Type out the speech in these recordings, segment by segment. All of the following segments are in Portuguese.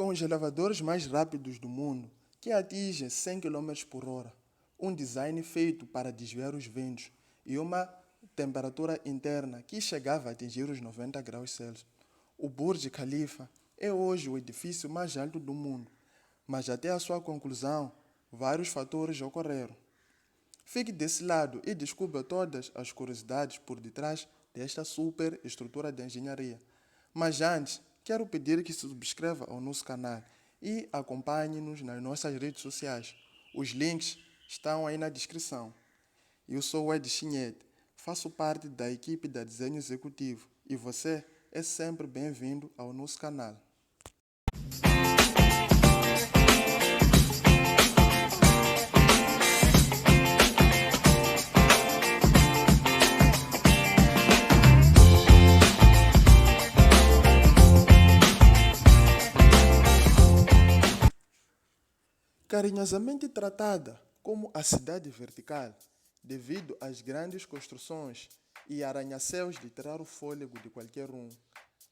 Com os elevadores mais rápidos do mundo, que atingem 100 km por hora, um design feito para desviar os ventos e uma temperatura interna que chegava a atingir os 90 graus Celsius. O Burj Khalifa é hoje o edifício mais alto do mundo, mas até a sua conclusão, vários fatores ocorreram. Fique desse lado e descubra todas as curiosidades por detrás desta super estrutura de engenharia. Mas antes, quero pedir que se subscreva ao nosso canal e acompanhe-nos nas nossas redes sociais. Os links estão aí na descrição. Eu sou o Ed Chinhete, faço parte da equipe da Desenho Executivo e você é sempre bem-vindo ao nosso canal. Carinhosamente tratada como a cidade vertical, devido às grandes construções e arranha-céus de tirar o fôlego de qualquer um,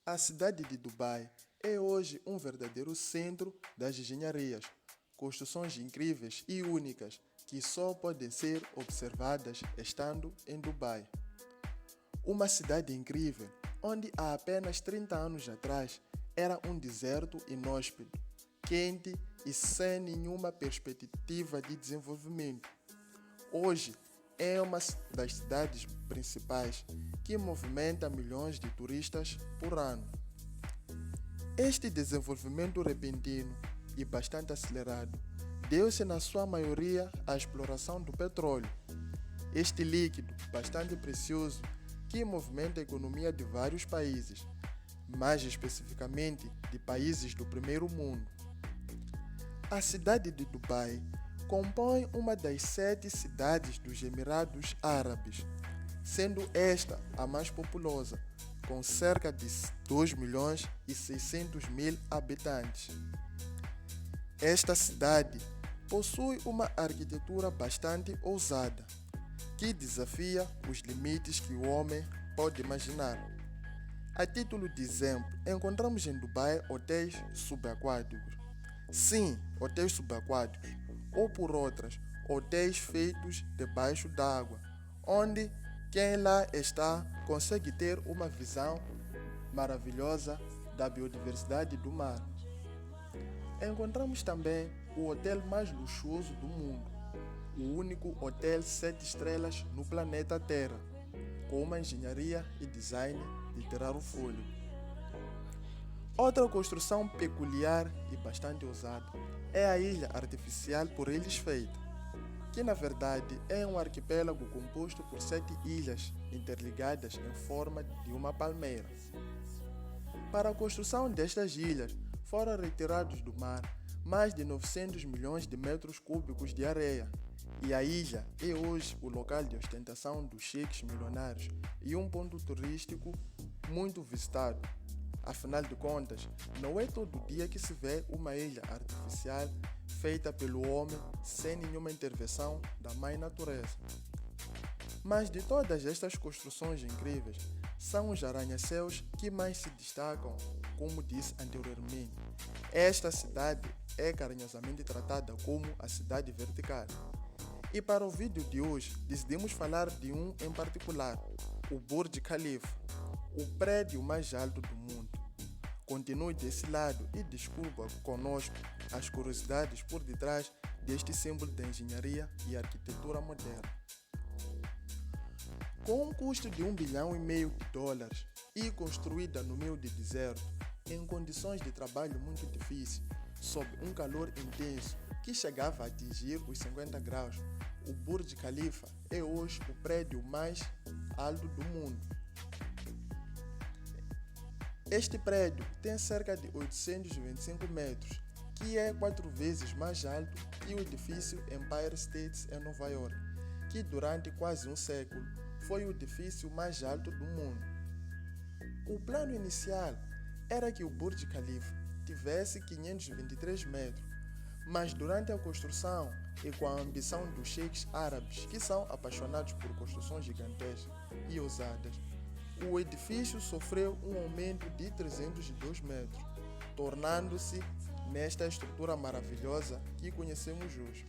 a cidade de Dubai é hoje um verdadeiro centro das engenharias, construções incríveis e únicas que só podem ser observadas estando em Dubai. Uma cidade incrível, onde há apenas 30 anos atrás era um deserto inóspito, quente e sem nenhuma perspectiva de desenvolvimento. Hoje é uma das cidades principais que movimenta milhões de turistas por ano. Este desenvolvimento repentino e bastante acelerado deu-se na sua maioria à exploração do petróleo. Este líquido bastante precioso que movimenta a economia de vários países, mais especificamente de países do primeiro mundo. A cidade de Dubai compõe uma das 7 cidades dos Emirados Árabes, sendo esta a mais populosa, com cerca de 2.600.000 habitantes. Esta cidade possui uma arquitetura bastante ousada, que desafia os limites que o homem pode imaginar. A título de exemplo, encontramos em Dubai hotéis subaquáticos. Sim, hotéis subaquáticos, ou por outras, hotéis feitos debaixo d'água, onde quem lá está consegue ter uma visão maravilhosa da biodiversidade do mar. Encontramos também o hotel mais luxuoso do mundo, o único hotel 7 estrelas no planeta Terra, com uma engenharia e design de tirar o fôlego. Outra construção peculiar e bastante ousada é a ilha artificial por eles feita, que na verdade é um arquipélago composto por 7 ilhas interligadas em forma de uma palmeira. Para a construção destas ilhas foram retirados do mar mais de 900 milhões de metros cúbicos de areia, e a ilha é hoje o local de ostentação dos cheques milionários e um ponto turístico muito visitado. Afinal de contas, não é todo dia que se vê uma ilha artificial feita pelo homem sem nenhuma intervenção da mãe natureza. Mas de todas estas construções incríveis, são os arranha-céus que mais se destacam, como disse anteriormente. Esta cidade é carinhosamente tratada como a cidade vertical. E para o vídeo de hoje, decidimos falar de um em particular, o Burj Khalifa, o prédio mais alto do mundo. Continue desse lado e descubra conosco as curiosidades por detrás deste símbolo de engenharia e arquitetura moderna. Com um custo de $1,5 bilhão e construída no meio de deserto, em condições de trabalho muito difíceis, sob um calor intenso que chegava a atingir os 50 graus, o Burj Khalifa é hoje o prédio mais alto do mundo. Este prédio tem cerca de 825 metros, que é 4 vezes mais alto que o edifício Empire State em Nova York, que durante quase um século foi o edifício mais alto do mundo. O plano inicial era que o Burj Khalifa tivesse 523 metros, mas durante a construção e com a ambição dos cheques árabes, que são apaixonados por construções gigantescas e ousadas, o edifício sofreu um aumento de 302 metros, tornando-se nesta estrutura maravilhosa que conhecemos hoje.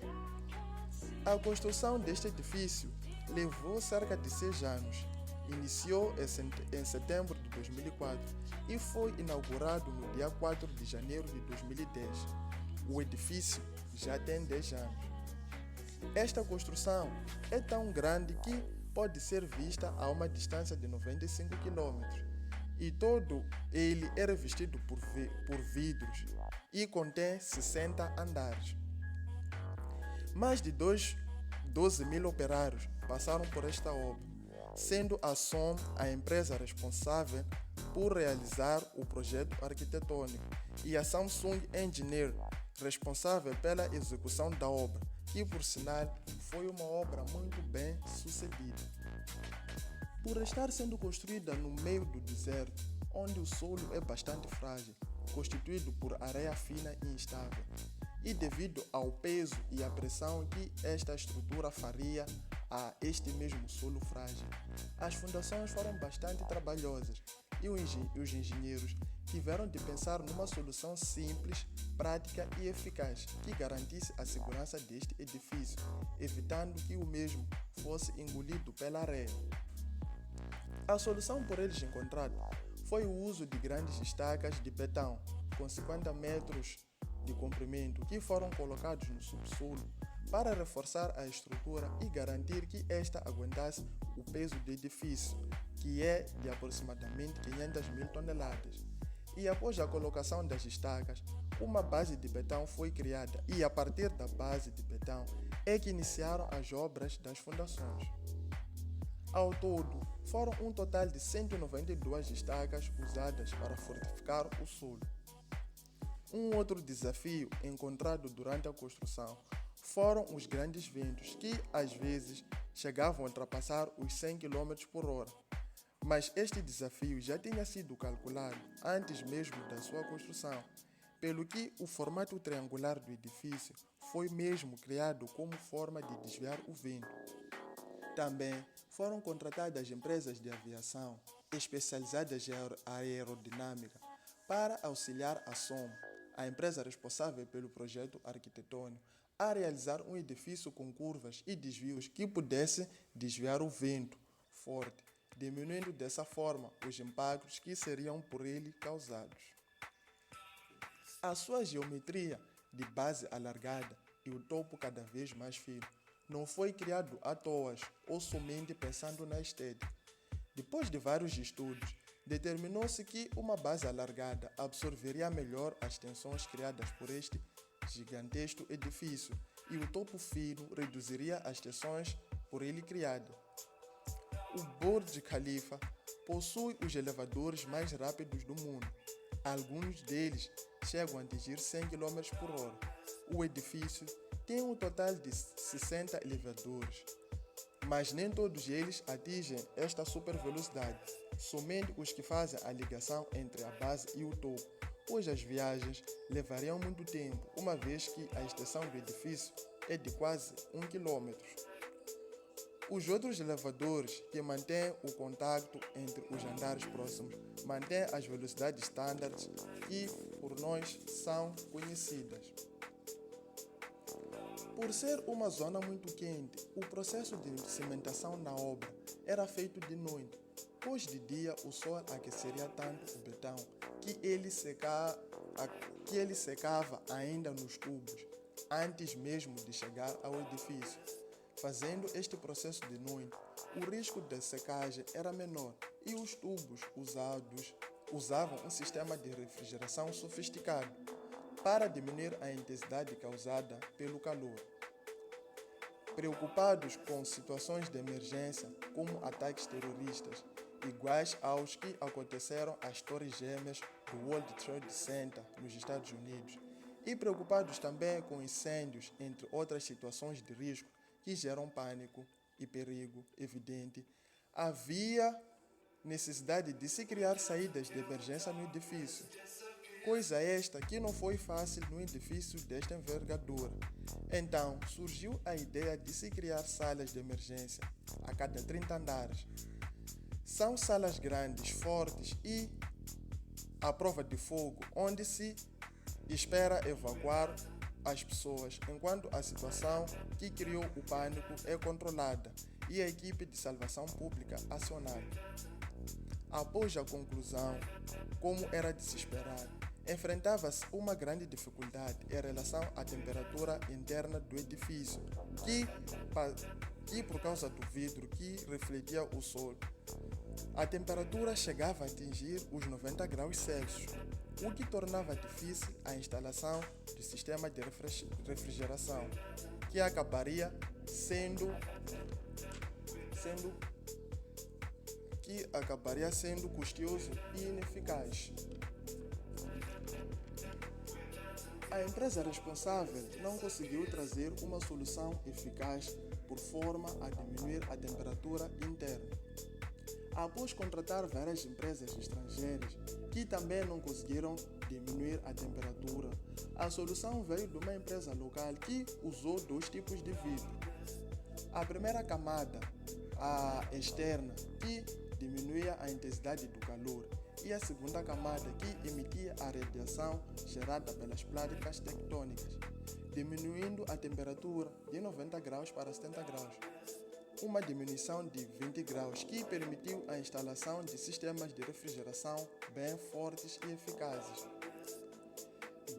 A construção deste edifício levou cerca de 6 anos. Iniciou em setembro de 2004 e foi inaugurado no dia 4 de janeiro de 2010. O edifício já tem 10 anos. Esta construção é tão grande que pode ser vista a uma distância de 95 km e todo ele é revestido por vidros e contém 60 andares. Mais de 12 mil operários passaram por esta obra, sendo a SOM a empresa responsável por realizar o projeto arquitetônico e a Samsung Engineer responsável pela execução da obra, que por sinal foi uma obra muito bem sucedida. Por estar sendo construída no meio do deserto, onde o solo é bastante frágil, constituído por areia fina e instável, e devido ao peso e à pressão que esta estrutura faria a este mesmo solo frágil, as fundações foram bastante trabalhosas e os engenheiros tiveram de pensar numa solução simples, prática e eficaz que garantisse a segurança deste edifício, evitando que o mesmo fosse engolido pela areia. A solução por eles encontrada foi o uso de grandes estacas de betão com 50 metros de comprimento que foram colocados no subsolo para reforçar a estrutura e garantir que esta aguentasse o peso do edifício, que é de aproximadamente 500 mil toneladas. E após a colocação das estacas, uma base de betão foi criada e a partir da base de betão é que iniciaram as obras das fundações. Ao todo, foram um total de 192 estacas usadas para fortificar o solo. Um outro desafio encontrado durante a construção foram os grandes ventos, que às vezes chegavam a ultrapassar os 100 km por hora. Mas este desafio já tinha sido calculado antes mesmo da sua construção, pelo que o formato triangular do edifício foi mesmo criado como forma de desviar o vento. Também foram contratadas empresas de aviação especializadas em aerodinâmica para auxiliar a SOM, a empresa responsável pelo projeto arquitetônico, a realizar um edifício com curvas e desvios que pudesse desviar o vento forte, diminuindo dessa forma os impactos que seriam por ele causados. A sua geometria de base alargada e o topo cada vez mais fino não foi criado à toa ou somente pensando na estética. Depois de vários estudos, determinou-se que uma base alargada absorveria melhor as tensões criadas por este gigantesco edifício e o topo fino reduziria as tensões por ele criado. O Burj Khalifa possui os elevadores mais rápidos do mundo. Alguns deles chegam a atingir 100 km por hora. O edifício tem um total de 60 elevadores, mas nem todos eles atingem esta super velocidade, somente os que fazem a ligação entre a base e o topo, pois as viagens levariam muito tempo, uma vez que a extensão do edifício é de quase 1 km. Os outros elevadores, que mantêm o contato entre os andares próximos, mantêm as velocidades standards que por nós são conhecidas. Por ser uma zona muito quente, o processo de cimentação na obra era feito de noite, pois de dia o sol aqueceria tanto o betão que ele secava ainda nos tubos, antes mesmo de chegar ao edifício. Fazendo este processo de noite, o risco de secagem era menor e os tubos usavam um sistema de refrigeração sofisticado para diminuir a intensidade causada pelo calor. Preocupados com situações de emergência, como ataques terroristas, iguais aos que aconteceram às Torres Gêmeas do World Trade Center nos Estados Unidos, e preocupados também com incêndios, entre outras situações de risco que geram pânico e perigo evidente, havia necessidade de se criar saídas de emergência no edifício. Coisa esta que não foi fácil no edifício desta envergadura. Então, surgiu a ideia de se criar salas de emergência a cada 30 andares. São salas grandes, fortes e à prova de fogo, onde se e espera evacuar as pessoas, enquanto a situação que criou o pânico é controlada e a equipe de salvação pública acionada. Após a conclusão, como era de se esperar, enfrentava-se uma grande dificuldade em relação à temperatura interna do edifício, que por causa do vidro que refletia o sol, a temperatura chegava a atingir os 90 graus Celsius, o que tornava difícil a instalação do sistema de refrigeração, que acabaria sendo custoso e ineficaz. A empresa responsável não conseguiu trazer uma solução eficaz por forma a diminuir a temperatura interna. Após contratar várias empresas estrangeiras que também não conseguiram diminuir a temperatura, a solução veio de uma empresa local que usou dois tipos de vidro. A primeira camada, a externa, que diminuía a intensidade do calor, e a segunda camada, que emitia a radiação gerada pelas placas tectônicas, diminuindo a temperatura de 90 graus para 70 graus. Uma diminuição de 20 graus que permitiu a instalação de sistemas de refrigeração bem fortes e eficazes.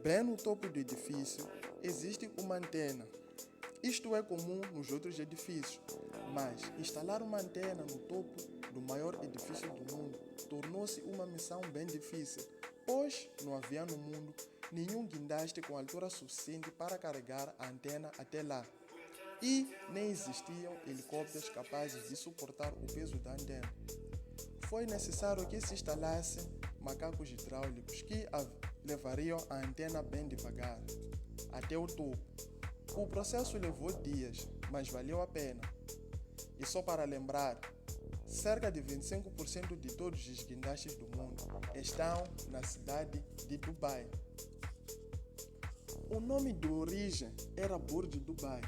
Bem no topo do edifício existe uma antena. Isto é comum nos outros edifícios, mas instalar uma antena no topo do maior edifício do mundo tornou-se uma missão bem difícil, pois não havia no mundo nenhum guindaste com altura suficiente para carregar a antena até lá. E nem existiam helicópteros capazes de suportar o peso da antena. Foi necessário que se instalassem macacos hidráulicos que levariam a antena bem devagar até o topo. O processo levou dias, mas valeu a pena. E só para lembrar, cerca de 25% de todos os guindastes do mundo estão na cidade de Dubai. O nome de origem era Burj Dubai,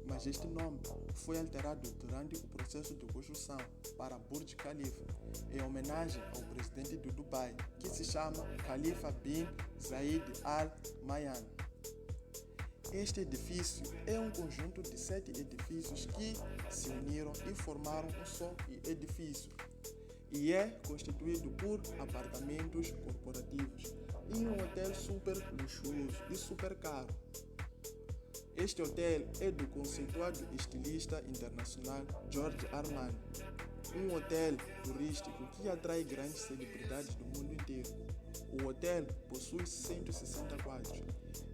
mas este nome foi alterado durante o processo de construção para Burj Khalifa, em homenagem ao presidente de Dubai, que se chama Khalifa bin Zayed Al Nahyan. Este edifício é um conjunto de 7 edifícios que se uniram e formaram um só edifício, e é constituído por apartamentos corporativos e um hotel super luxuoso e super caro. Este hotel é do conceituado estilista internacional Giorgio Armani, um hotel turístico que atrai grandes celebridades do mundo inteiro. O hotel possui 160 quartos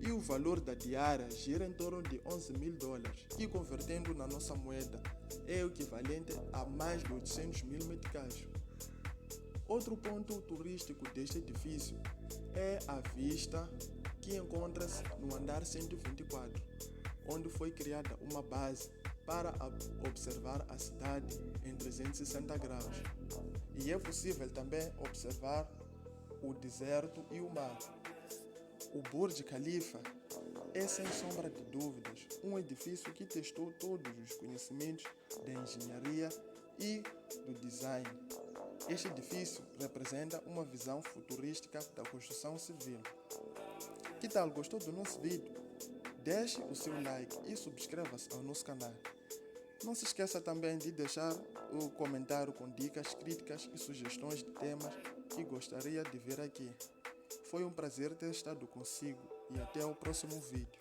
e o valor da diária gira em torno de $11.000, que convertendo na nossa moeda é o equivalente a mais de 800 mil meticais. Outro ponto turístico deste edifício é a vista que encontra-se no andar 124, onde foi criada uma base para observar a cidade em 360 graus. E é possível também observar o deserto e o mar. O Burj Khalifa é, sem sombra de dúvidas, um edifício que testou todos os conhecimentos da engenharia e do design. Este edifício representa uma visão futurística da construção civil. Que tal? Gostou do nosso vídeo? Deixe o seu like e subscreva-se ao nosso canal. Não se esqueça também de deixar o comentário com dicas, críticas e sugestões de temas que gostaria de ver aqui. Foi um prazer ter estado consigo e até o próximo vídeo.